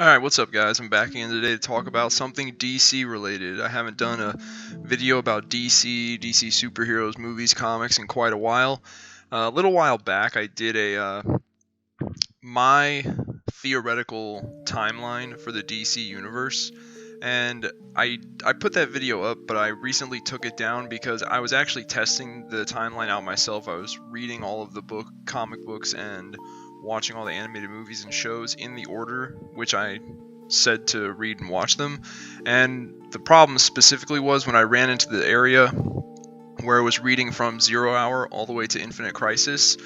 Alright, what's up guys? I'm back again today to talk about something DC related. I haven't done a video about DC superheroes, movies, comics in quite a while. A little while back I did my theoretical timeline for the DC universe, and I put that video up, but I recently took it down because I was actually testing the timeline out myself. I was reading all of the comic books and watching all the animated movies and shows in the order which I said to read and watch them. And the problem specifically was when I ran into the area where I was reading from 0 Hour all the way to Infinite Crisis.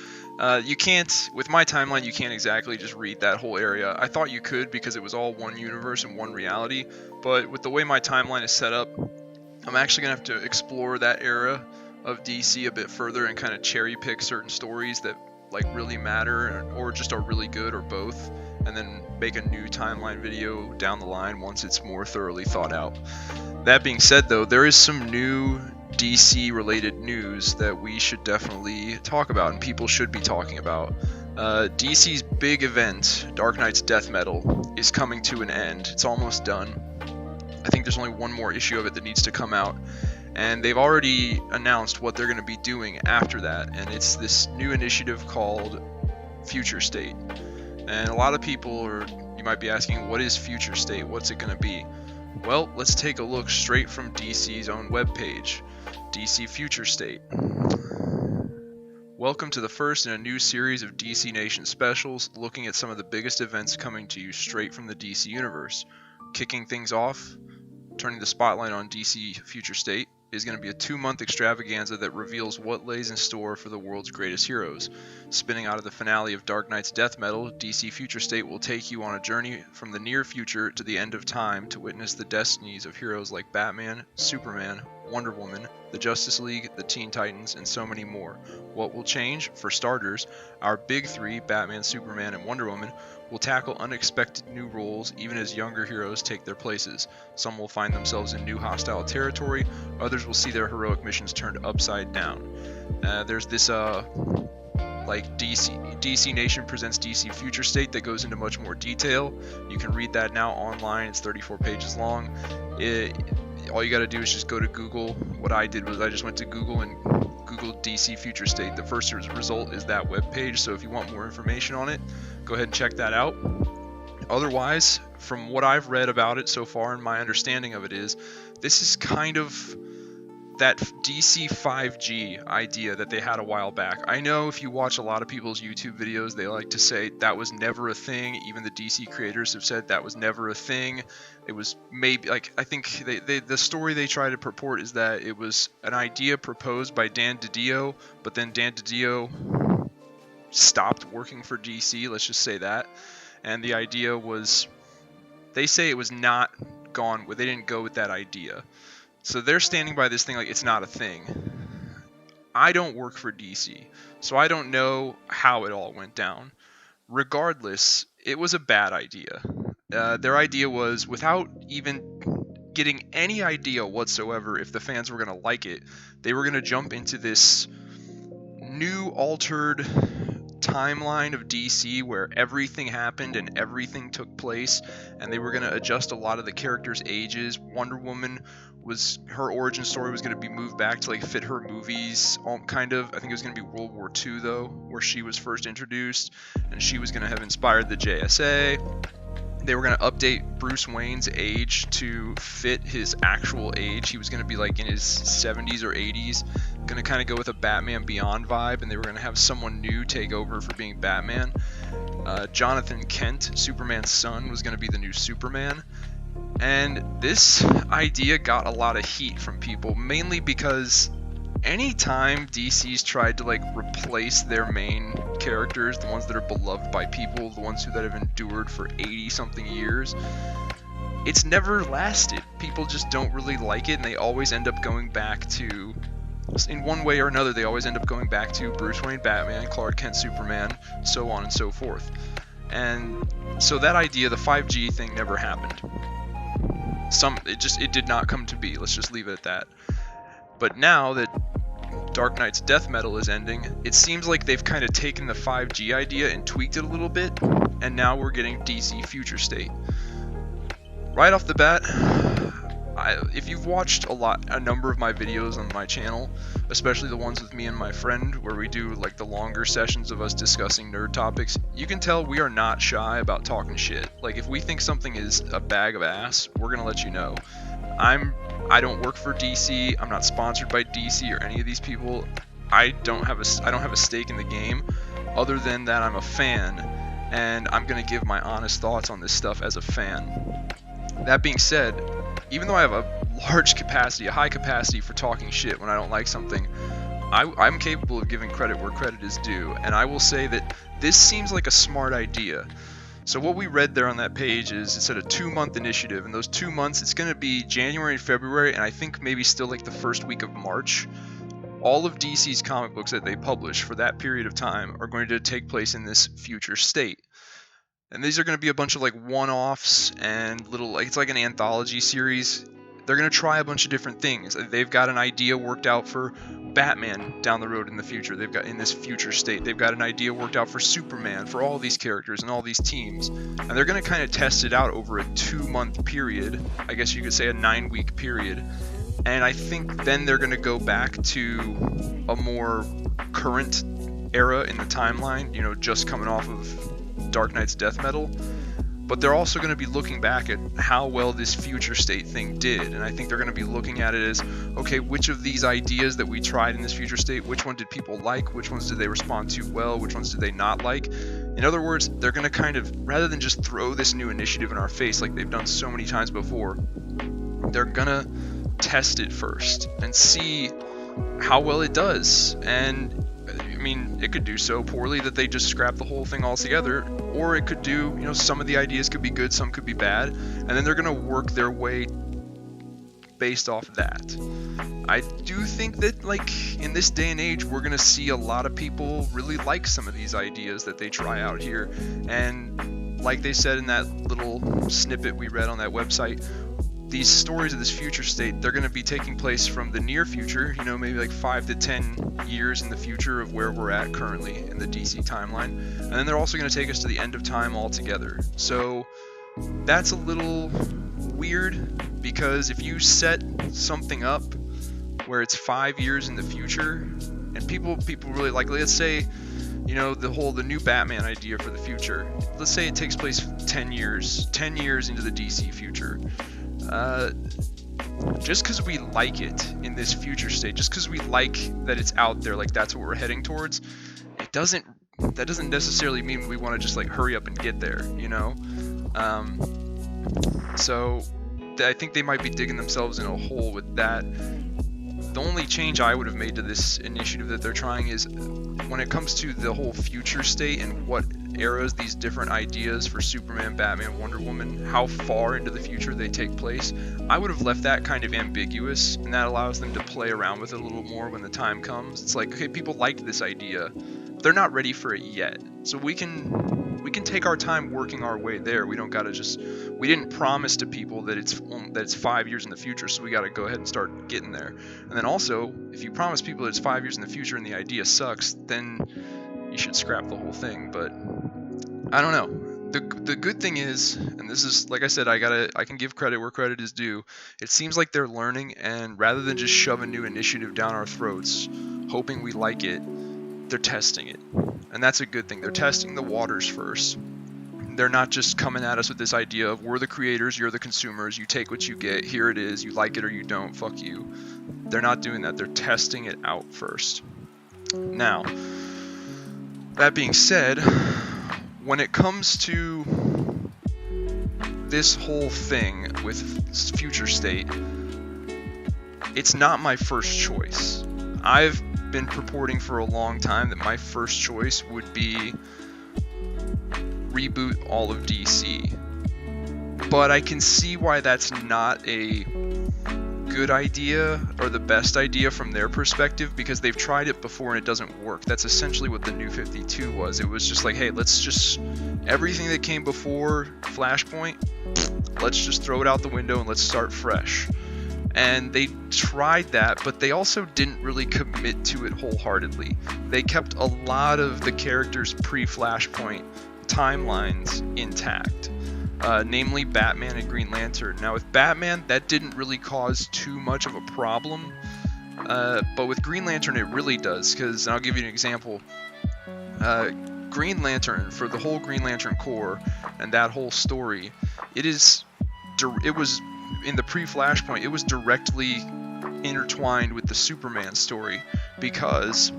You can't, with my timeline, you can't exactly just read that whole area. I thought you could because it was all one universe and one reality, but with the way my timeline is set up, I'm actually going to have to explore that era of DC a bit further and kind of cherry pick certain stories that like really matter or just are really good or both, and then make a new timeline video down the line once it's more thoroughly thought out. That being said though, there is some new DC related news that we should definitely talk about and people should be talking about. DC's big event, Dark Knight's Death Metal, is coming to an end. It's almost done. I think there's only one more issue of it that needs to come out, and they've already announced what they're going to be doing after that, and it's this new initiative called Future State. And a lot of people you might be asking, what is Future State? What's it going to be? Well, let's take a look straight from DC's own webpage. DC Future State. Welcome to the first in a new series of DC Nation specials, looking at some of the biggest events coming to you straight from the DC universe. Kicking things off, turning the spotlight on DC Future State, is going to be a 2-month extravaganza that reveals what lays in store for the world's greatest heroes. Spinning out of the finale of Dark Knight's Death Metal, DC Future State will take you on a journey from the near future to the end of time to witness the destinies of heroes like Batman, Superman, Wonder Woman, the Justice League, the Teen Titans, and so many more. What will change? For starters, our big three, Batman, Superman, and Wonder Woman, will tackle unexpected new roles even as younger heroes take their places. Some will find themselves in new hostile territory, others will see their heroic missions turned upside down. There's this like DC Nation presents DC Future State that goes into much more detail. You can read that now online. It's 34 pages long. All you got to do is just go to Google. What I did was I just went to Google and Googled DC Future State. The first result is that webpage, so if you want more information on it, go ahead and check that out. Otherwise, from what I've read about it so far and my understanding of it is, this is kind of that DC 5G idea that they had a while back. I know if you watch a lot of people's YouTube videos, they like to say that was never a thing. Even the DC creators have said that was never a thing. It was maybe, like, I think the story they try to purport is that it was an idea proposed by Dan DiDio, but then Dan DiDio stopped working for DC, let's just say that. And the idea was, they say it was not gone, they didn't go with that idea. So they're standing by this thing like it's not a thing. I don't work for DC, so I don't know how it all went down. Regardless, it was a bad idea. Their idea was, without even getting any idea whatsoever if the fans were going to like it, they were going to jump into this new altered timeline of DC where everything happened and everything took place, and they were going to adjust a lot of the characters' ages. Wonder Woman, her origin story was going to be moved back to like fit her movies, kind of. I think it was going to be World War II though, where she was first introduced, and she was going to have inspired the JSA. They were going to update Bruce Wayne's age to fit his actual age. He was going to be like in his 70s or 80s, going to kind of go with a Batman Beyond vibe, and they were going to have someone new take over for being Batman. Jonathan Kent, Superman's son, was going to be the new Superman. And this idea got a lot of heat from people, mainly because anytime DC's tried to like replace their main characters, the ones that are beloved by people, the ones that have endured for 80 something years, it's never lasted. People just don't really like it, and they always end up going back to, in one way or another, they always end up going back to Bruce Wayne Batman, Clark Kent Superman, so on and so forth. And so that idea, the 5G thing, never happened. It did not come to be. Let's just leave it at that. But now that Dark Knight's Death Metal is ending, it seems like they've kind of taken the 5G idea and tweaked it a little bit, and now we're getting DC Future State. Right off the bat, if you've watched a number of my videos on my channel, especially the ones with me and my friend where we do like the longer sessions of us discussing nerd topics, you can tell we are not shy about talking shit. Like if we think something is a bag of ass, we're gonna let you know. I don't work for DC. I'm not sponsored by DC or any of these people. I don't have a stake in the game, other than that I'm a fan, and I'm gonna give my honest thoughts on this stuff as a fan. That being said, even though I have a high capacity for talking shit when I don't like something, I'm capable of giving credit where credit is due, and I will say that this seems like a smart idea. So what we read there on that page is it said a 2-month initiative, and those 2 months, it's going to be January and February, and I think maybe still like the first week of March. All of DC's comic books that they publish for that period of time are going to take place in this future state. And these are going to be a bunch of like one-offs and little, like it's like an anthology series. They're going to try a bunch of different things. They've got an idea worked out for Batman down the road in the future. They've got in this future state. They've got an idea worked out for Superman, for all these characters and all these teams. And they're going to kind of test it out over a 2-month period. I guess you could say a 9-week period. And I think then they're going to go back to a more current era in the timeline, you know, just coming off of Dark Knight's death metal. But they're also going to be looking back at how well this future state thing did. And I think they're going to be looking at it as, okay, which of these ideas that we tried in this future state, which one did people like? Which ones did they respond to well? Which ones did they not like? In other words, they're going to kind of, rather than just throw this new initiative in our face like they've done so many times before, they're going to test it first and see how well it does. And I mean, it could do so poorly that they just scrap the whole thing altogether, or it could do, you know, some of the ideas could be good, some could be bad, and then they're going to work their way based off of that. I do think that, like, in this day and age, we're going to see a lot of people really like some of these ideas that they try out here, and like they said in that little snippet we read on that website, these stories of this future state, they're going to be taking place from the near future, you know, maybe like 5 to 10 years in the future of where we're at currently in the DC timeline. And then they're also going to take us to the end of time altogether. So that's a little weird, because if you set something up where it's 5 years in the future, and people really like, let's say, you know, the new Batman idea for the future, let's say it takes place 10 years into the DC future. Just because we like it in this future state, just because we like that it's out there, like that's what we're heading towards, that doesn't necessarily mean we want to just like hurry up and get there, you know? So I think they might be digging themselves in a hole with that. The only change I would have made to this initiative that they're trying is when it comes to the whole future state and what eras these different ideas for Superman, Batman, Wonder Woman, how far into the future they take place, I would have left that kind of ambiguous, and that allows them to play around with it a little more when the time comes. It's like, okay, people liked this idea, but they're not ready for it yet, so we can take our time working our way there. We don't gotta we didn't promise to people that it's 5 years in the future, so we gotta go ahead and start getting there. And then also, if you promise people that it's 5 years in the future and the idea sucks, then you should scrap the whole thing. But I don't know. The good thing is, and this is, like I said, I can give credit where credit is due. It seems like they're learning, and rather than just shove a new initiative down our throats, hoping we like it, they're testing it. And that's a good thing. They're testing the waters first. They're not just coming at us with this idea of, we're the creators, you're the consumers, you take what you get, here it is, you like it or you don't, fuck you. They're not doing that. They're testing it out first. Now, that being said, when it comes to this whole thing with future state, it's not my first choice. I've been purporting for a long time that my first choice would be reboot all of DC. But I can see why that's not a good idea or the best idea from their perspective, because they've tried it before and it doesn't work. That's essentially what the New 52 was. It was just like, hey, let's just, everything that came before Flashpoint, let's just throw it out the window and let's start fresh. And they tried that, but they also didn't really commit to it wholeheartedly. They kept a lot of the characters' pre-Flashpoint timelines intact. namely Batman and Green Lantern. Now with Batman, that didn't really cause too much of a problem, but with Green Lantern it really does, because I'll give you an example. Green Lantern, for the whole Green Lantern Corps and that whole story, it was in the pre-Flashpoint, it was directly intertwined with the Superman story, because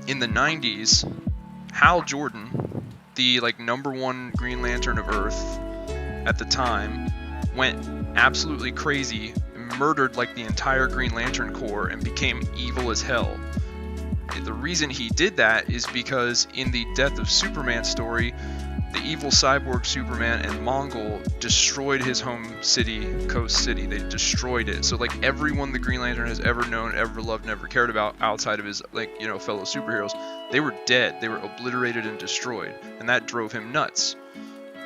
in the 90s, Hal Jordan, the number one Green Lantern of Earth at the time, went absolutely crazy, murdered the entire Green Lantern Corps, and became evil as hell. The reason he did that is because in the Death of Superman story, the evil cyborg Superman and Mongol destroyed his home city, Coast City. They destroyed it. So everyone the Green Lantern has ever known, ever loved, and ever cared about outside of his fellow superheroes, they were dead. They were obliterated and destroyed, and that drove him nuts.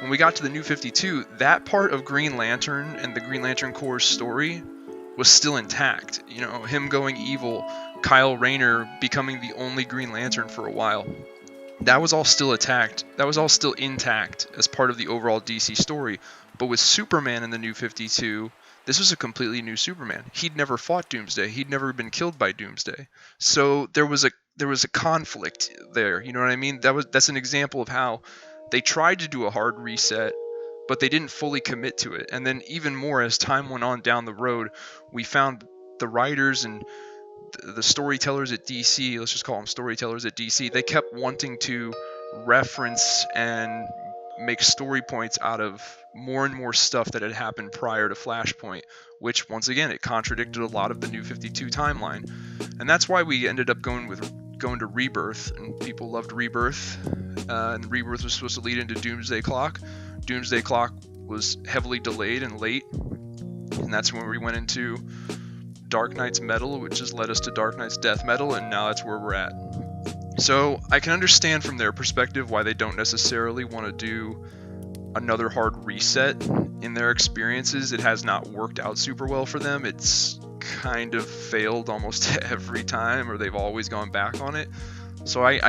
When we got to the New 52, that part of Green Lantern and the Green Lantern Corps story was still intact. Him going evil, Kyle Rayner becoming the only Green Lantern for a while. That was all still intact. That was all still intact as part of the overall DC story. But with Superman in the New 52, this was a completely new Superman. He'd never fought Doomsday. He'd never been killed by Doomsday. So there was a conflict there. You know what I mean? That's an example of how they tried to do a hard reset, but they didn't fully commit to it. And then even more as time went on down the road, we found the writers and the storytellers at DC, let's just call them storytellers at DC, they kept wanting to reference and make story points out of more and more stuff that had happened prior to Flashpoint, which once again, it contradicted a lot of the New 52 timeline. And that's why we ended up going to Rebirth, and people loved Rebirth. And Rebirth was supposed to lead into Doomsday Clock. Doomsday Clock was heavily delayed and late, and that's when we went into Dark Knight's Metal, which has led us to Dark Knight's Death Metal, and now that's where we're at. So I can understand from their perspective why they don't necessarily want to do another hard reset. In their experiences, it has not worked out super well for them. It's kind of failed almost every time, or they've always gone back on it. So I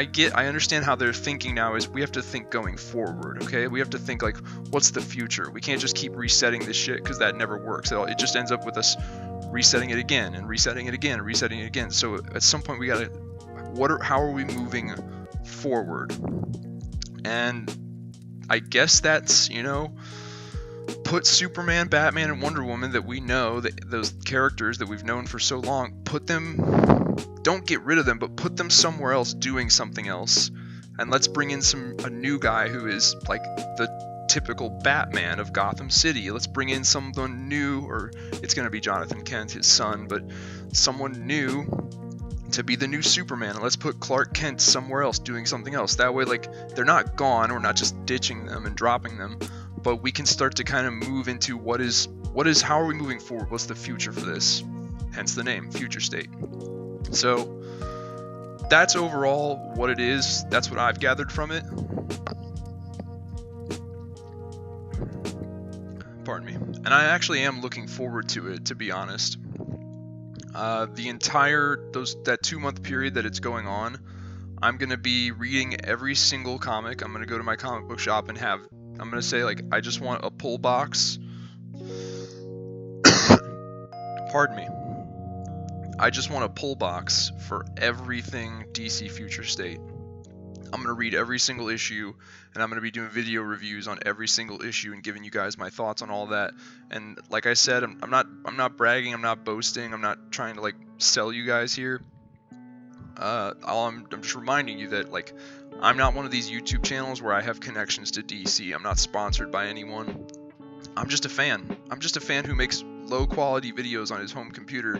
understand how they're thinking now is we have to think going forward, okay? We have to think what's the future? We can't just keep resetting this shit, because that never works. It just ends up with us resetting it again and resetting it again and resetting it again. So at some point we gotta, how are we moving forward? And I guess that's, put Superman, Batman, and Wonder Woman that we know, that those characters that we've known for so long, don't get rid of them, but put them somewhere else doing something else. And let's bring in a new guy who is the typical Batman of Gotham City. Let's bring in someone new, or it's going to be Jonathan Kent, his son, but someone new to be the new Superman. And let's put Clark Kent somewhere else doing something else. That way, they're not gone. We're not just ditching them and dropping them, but we can start to kind of move into how are we moving forward? What's the future for this? Hence the name, Future State. So that's overall what it is. That's what I've gathered from it. Pardon me. And I actually am looking forward to it, to be honest. The entire that 2-month period that it's going on, I'm gonna be reading every single comic. I'm gonna go to my comic book shop and I'm gonna say I just want a pull box. Pardon me. I just want a pull box for everything DC Future State. I'm going to read every single issue, and I'm going to be doing video reviews on every single issue and giving you guys my thoughts on all that. And like I said, I'm not bragging, I'm not boasting, I'm not trying to sell you guys here. I'm just reminding you that I'm not one of these YouTube channels where I have connections to DC. I'm not sponsored by anyone. I'm just a fan. I'm just a fan who makes low quality videos on his home computer,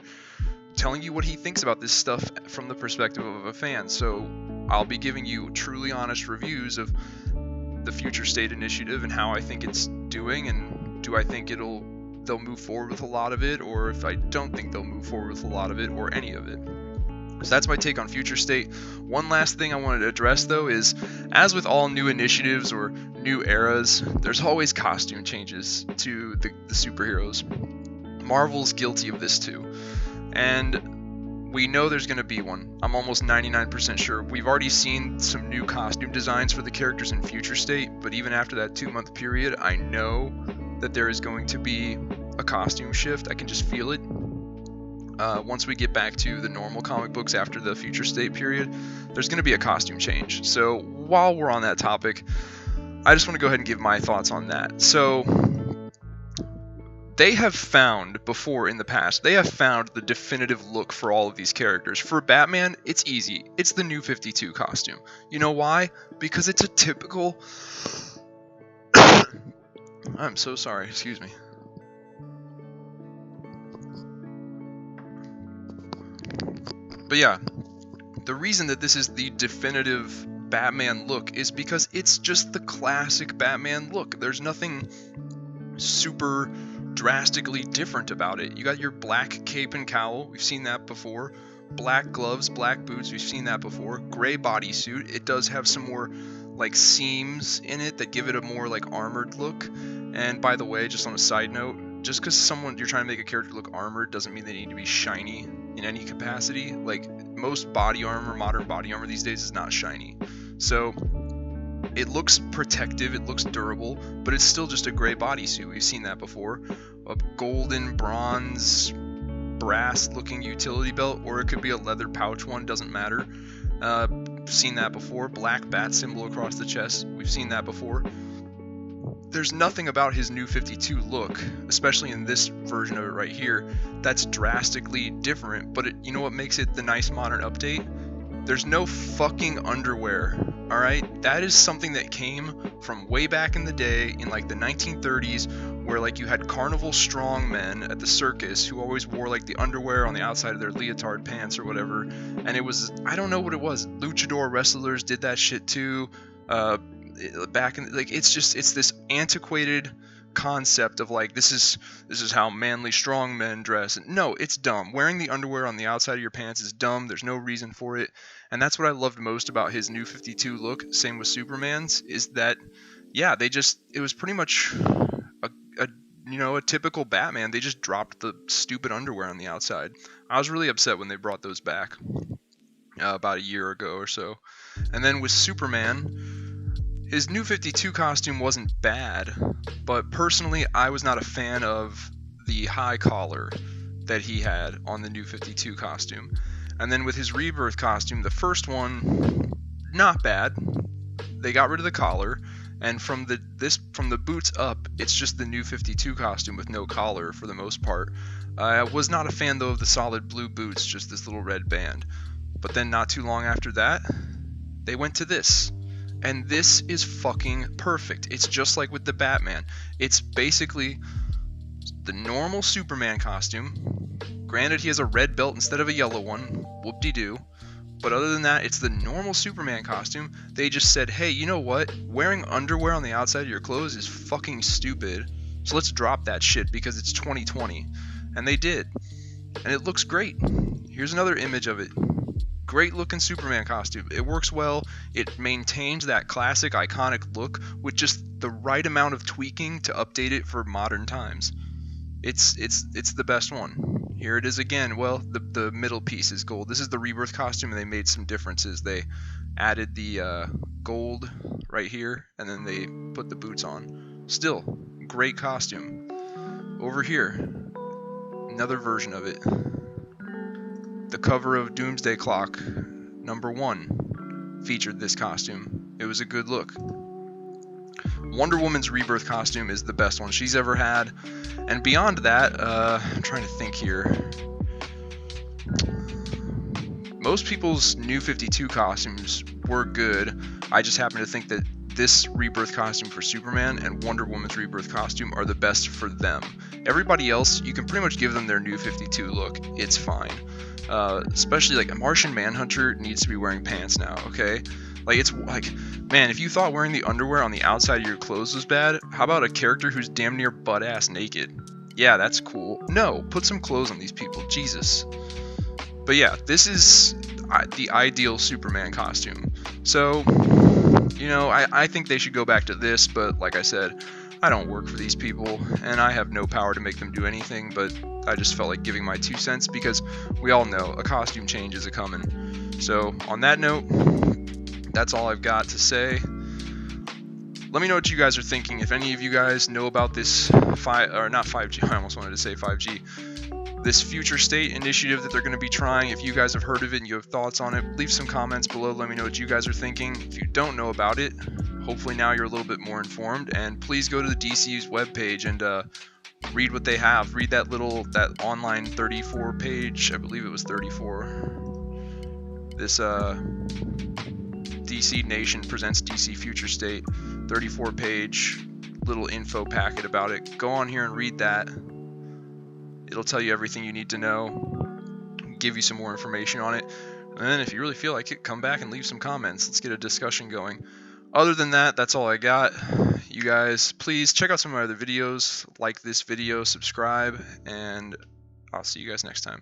telling you what he thinks about this stuff from the perspective of a fan. So I'll be giving you truly honest reviews of the Future State Initiative and how I think it's doing, and do I think they'll move forward with a lot of it, or if I don't think they'll move forward with a lot of it, or any of it. So that's my take on Future State. One last thing I wanted to address, though, is as with all new initiatives or new eras, there's always costume changes to the superheroes. Marvel's guilty of this too. And We know there's going to be one. I'm almost 99% sure. We've already seen some new costume designs for the characters in Future State, but even after that 2-month period, I know that there is going to be a costume shift. I can just feel it. Once we get back to the normal comic books after the Future State period, there's going to be a costume change. So while we're on that topic, I just want to go ahead and give my thoughts on that. So they have found before in the past, they have found the definitive look for all of these characters. For Batman, it's easy. It's the New 52 costume. You know why? Because it's a typical... I'm so sorry, excuse me. But yeah, the reason that this is the definitive Batman look is because it's just the classic Batman look. There's nothing super drastically different about it. You got your black cape and cowl, we've seen that before. Black gloves, black boots, we've seen that before. Gray bodysuit. It does have some more like seams in it that give it a more like armored look. And by the way, just on a side note, just because you're trying to make a character look armored doesn't mean they need to be shiny in any capacity. Like most body armor, modern body armor these days is not shiny. So it looks protective, it looks durable, but it's still just a gray bodysuit. We've seen that before. A golden, bronze, brass looking utility belt, or it could be a leather pouch one, doesn't matter. Seen that before. Black bat symbol across the chest, we've seen that before. There's nothing about his New 52 look, especially in this version of it right here, that's drastically different, but you know what makes it the nice modern update? There's no fucking underwear, alright? That is something that came from way back in the day, in like the 1930s, where like you had carnival strongmen at the circus who always wore like the underwear on the outside of their leotard pants or whatever, and it was, I don't know what it was, luchador wrestlers did that shit too, back in, like, it's this antiquated concept of like this is how manly strong men dress. No, it's dumb. Wearing the underwear on the outside of your pants is dumb. There's no reason for it, and that's what I loved most about his New 52 look. Same with Superman's, is that yeah, it was pretty much a typical Batman. They just dropped the stupid underwear on the outside. I was really upset when they brought those back about a year ago or so. And then with Superman, his New 52 costume wasn't bad, but personally I was not a fan of the high collar that he had on the New 52 costume. And then with his Rebirth costume, the first one, not bad. They got rid of the collar, and from the boots up, it's just the New 52 costume with no collar for the most part. I was not a fan though of the solid blue boots, just this little red band. But then not too long after that, they went to this. And this is fucking perfect. It's just like with the Batman. It's basically the normal Superman costume. Granted, he has a red belt instead of a yellow one. Whoop-de-doo. But other than that, it's the normal Superman costume. They just said, hey, you know what? Wearing underwear on the outside of your clothes is fucking stupid. So let's drop that shit because it's 2020. And they did. And it looks great. Here's another image of it. Great looking Superman costume. It works well. It maintains that classic iconic look with just the right amount of tweaking to update it for modern times. It's the best one. Here it is again. Well, the middle piece is gold. This is the Rebirth costume, and they made some differences. They added the gold right here, and then they put the boots on. Still, great costume. Over here, another version of it. The cover of Doomsday Clock, #1, featured this costume. It was a good look. Wonder Woman's Rebirth costume is the best one she's ever had. And beyond that, I'm trying to think here. Most people's New 52 costumes were good. I just happen to think that this Rebirth costume for Superman and Wonder Woman's Rebirth costume are the best for them. Everybody else, you can pretty much give them their New 52 look. It's fine. Especially like a Martian Manhunter needs to be wearing pants now, okay? Like, it's like, man, if you thought wearing the underwear on the outside of your clothes was bad, how about a character who's damn near butt-ass naked? Yeah, that's cool. No, put some clothes on these people, Jesus. But yeah, this is the ideal Superman costume. So, you know, I think they should go back to this, but like I said, I don't work for these people, and I have no power to make them do anything, but I just felt like giving my 2 cents because we all know a costume change is a-coming. So, on that note, that's all I've got to say. Let me know what you guys are thinking. If any of you guys know about this not 5G, I almost wanted to say 5G, this future state initiative that they're going to be trying. If you guys have heard of it and you have thoughts on it, leave some comments below. Let me know what you guys are thinking. If you don't know about it, hopefully now you're a little bit more informed. And please go to the DCU's webpage and read what they have. Read that online 34 page, I believe it was 34. This DC Nation presents DC Future State, 34 page little info packet about it. Go on here and read that. It'll tell you everything you need to know, give you some more information on it, and then if you really feel like it, come back and leave some comments. Let's get a discussion going. Other than that, that's all I got. You guys, please check out some of my other videos, like this video, subscribe, and I'll see you guys next time.